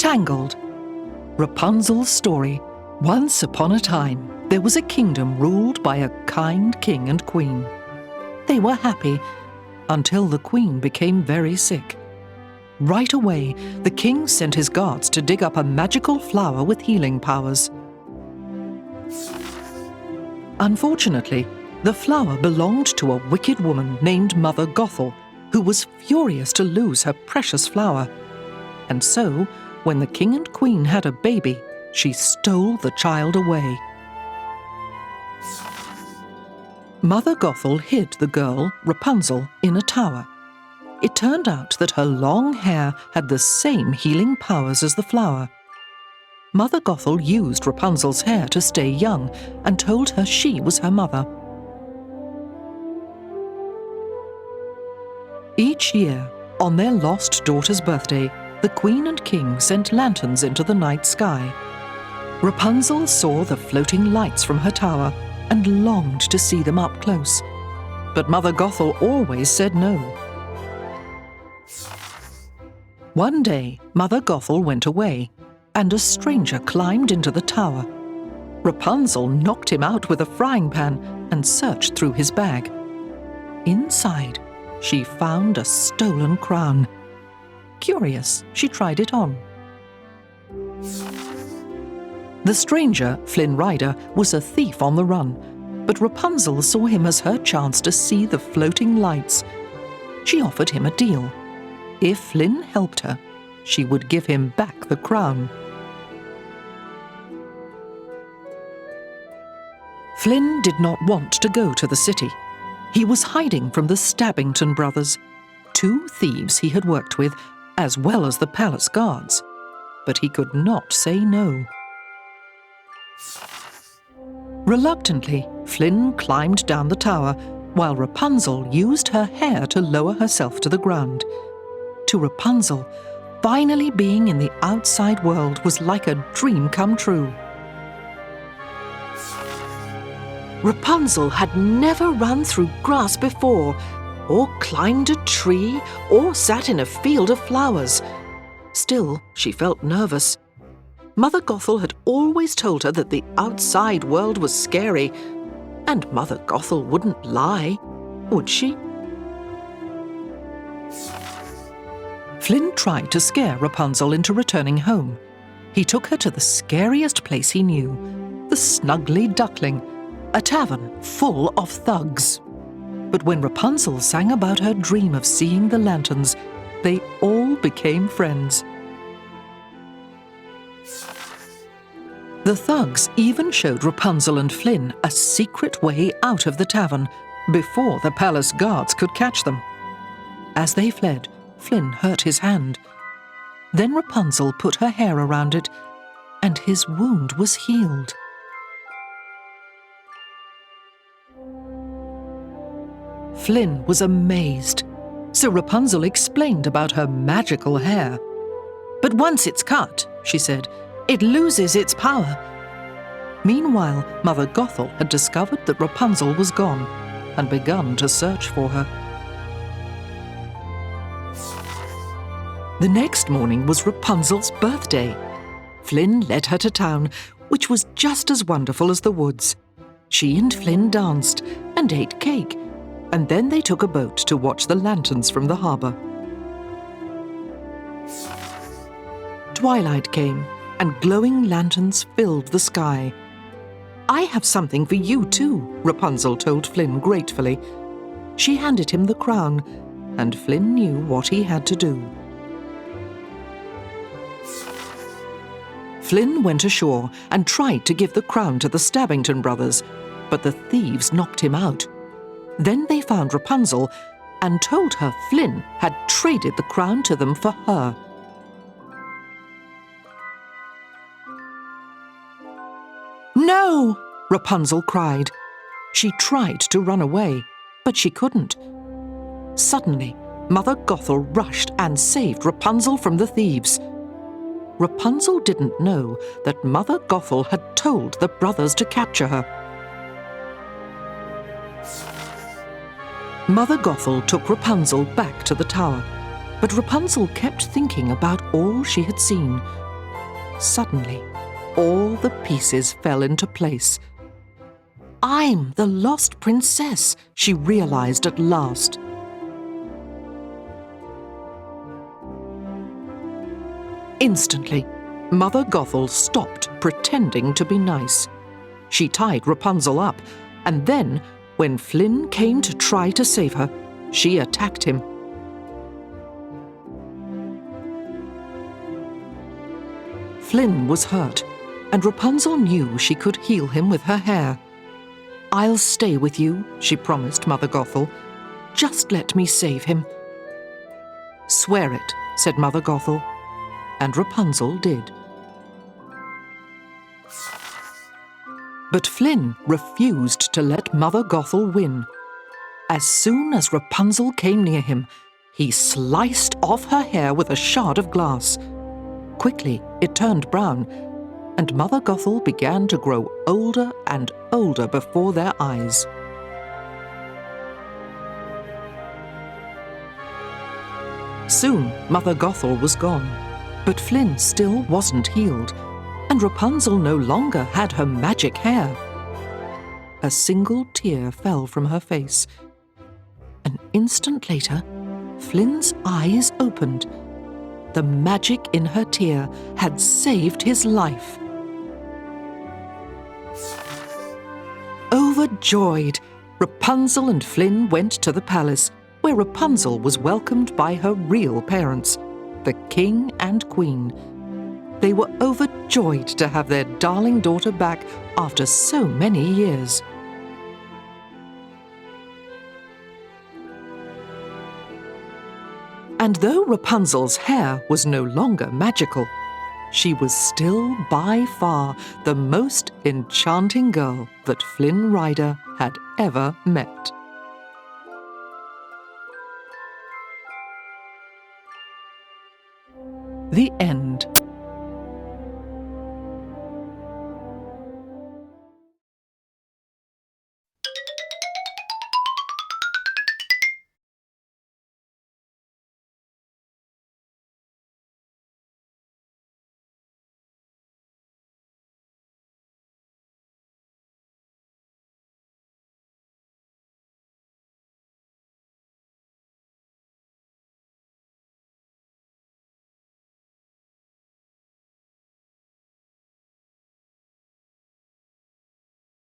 Tangled. Rapunzel's story. Once upon a time, there was a kingdom ruled by a kind king and queen. They were happy until the queen became very sick. Right away, the king sent his guards to dig up a magical flower with healing powers. Unfortunately, the flower belonged to a wicked woman named Mother Gothel, who was furious to lose her precious flower. And so, when the king and queen had a baby, she stole the child away. Mother Gothel hid the girl, Rapunzel, in a tower. It turned out that her long hair had the same healing powers as the flower. Mother Gothel used Rapunzel's hair to stay young and told her she was her mother. Each year, on their lost daughter's birthday, the queen and king sent lanterns into the night sky. Rapunzel saw the floating lights from her tower and longed to see them up close. But Mother Gothel always said no. One day, Mother Gothel went away, and a stranger climbed into the tower. Rapunzel knocked him out with a frying pan and searched through his bag. Inside, she found a stolen crown. Curious, she tried it on. The stranger, Flynn Rider, was a thief on the run, but Rapunzel saw him as her chance to see the floating lights. She offered him a deal. If Flynn helped her, she would give him back the crown. Flynn did not want to go to the city. He was hiding from the Stabbington brothers, 2 thieves he had worked with, as well as the palace guards. But he could not say no. Reluctantly, Flynn climbed down the tower, while Rapunzel used her hair to lower herself to the ground. To Rapunzel, finally being in the outside world was like a dream come true. Rapunzel had never run through grass before, or climbed a tree, or sat in a field of flowers. Still, she felt nervous. Mother Gothel had always told her that the outside world was scary, and Mother Gothel wouldn't lie, would she? Flynn tried to scare Rapunzel into returning home. He took her to the scariest place he knew, the Snuggly Duckling, a tavern full of thugs. But when Rapunzel sang about her dream of seeing the lanterns, they all became friends. The thugs even showed Rapunzel and Flynn a secret way out of the tavern before the palace guards could catch them. As they fled, Flynn hurt his hand. Then Rapunzel put her hair around it, and his wound was healed. Flynn was amazed, so Rapunzel explained about her magical hair. "But once it's cut," she said, "it loses its power." Meanwhile, Mother Gothel had discovered that Rapunzel was gone and begun to search for her. The next morning was Rapunzel's birthday. Flynn led her to town, which was just as wonderful as the woods. She and Flynn danced and ate cake, and then they took a boat to watch the lanterns from the harbour. Twilight came, and glowing lanterns filled the sky. "I have something for you too," Rapunzel told Flynn gratefully. She handed him the crown, and Flynn knew what he had to do. Flynn went ashore and tried to give the crown to the Stabbington brothers, but the thieves knocked him out. Then they found Rapunzel and told her Flynn had traded the crown to them for her. "No!" Rapunzel cried. She tried to run away, but she couldn't. Suddenly, Mother Gothel rushed and saved Rapunzel from the thieves. Rapunzel didn't know that Mother Gothel had told the brothers to capture her. Mother Gothel took Rapunzel back to the tower, but Rapunzel kept thinking about all she had seen. Suddenly, all the pieces fell into place. I'm the lost princess, she realized at last. Instantly, Mother Gothel stopped pretending to be nice. She tied Rapunzel up, and then, when Flynn came to try to save her, she attacked him. Flynn was hurt, and Rapunzel knew she could heal him with her hair. I'll stay with you, she promised Mother Gothel. Just let me save him. Swear it, said Mother Gothel, and Rapunzel did. But Flynn refused to let Mother Gothel win. As soon as Rapunzel came near him, he sliced off her hair with a shard of glass. Quickly, it turned brown, and Mother Gothel began to grow older and older before their eyes. Soon, Mother Gothel was gone, but Flynn still wasn't healed, and Rapunzel no longer had her magic hair. A single tear fell from her face. An instant later, Flynn's eyes opened. The magic in her tear had saved his life. Overjoyed, Rapunzel and Flynn went to the palace, where Rapunzel was welcomed by her real parents, the King and Queen. They were overjoyed to have their darling daughter back after so many years. And though Rapunzel's hair was no longer magical, she was still by far the most enchanting girl that Flynn Rider had ever met. The end.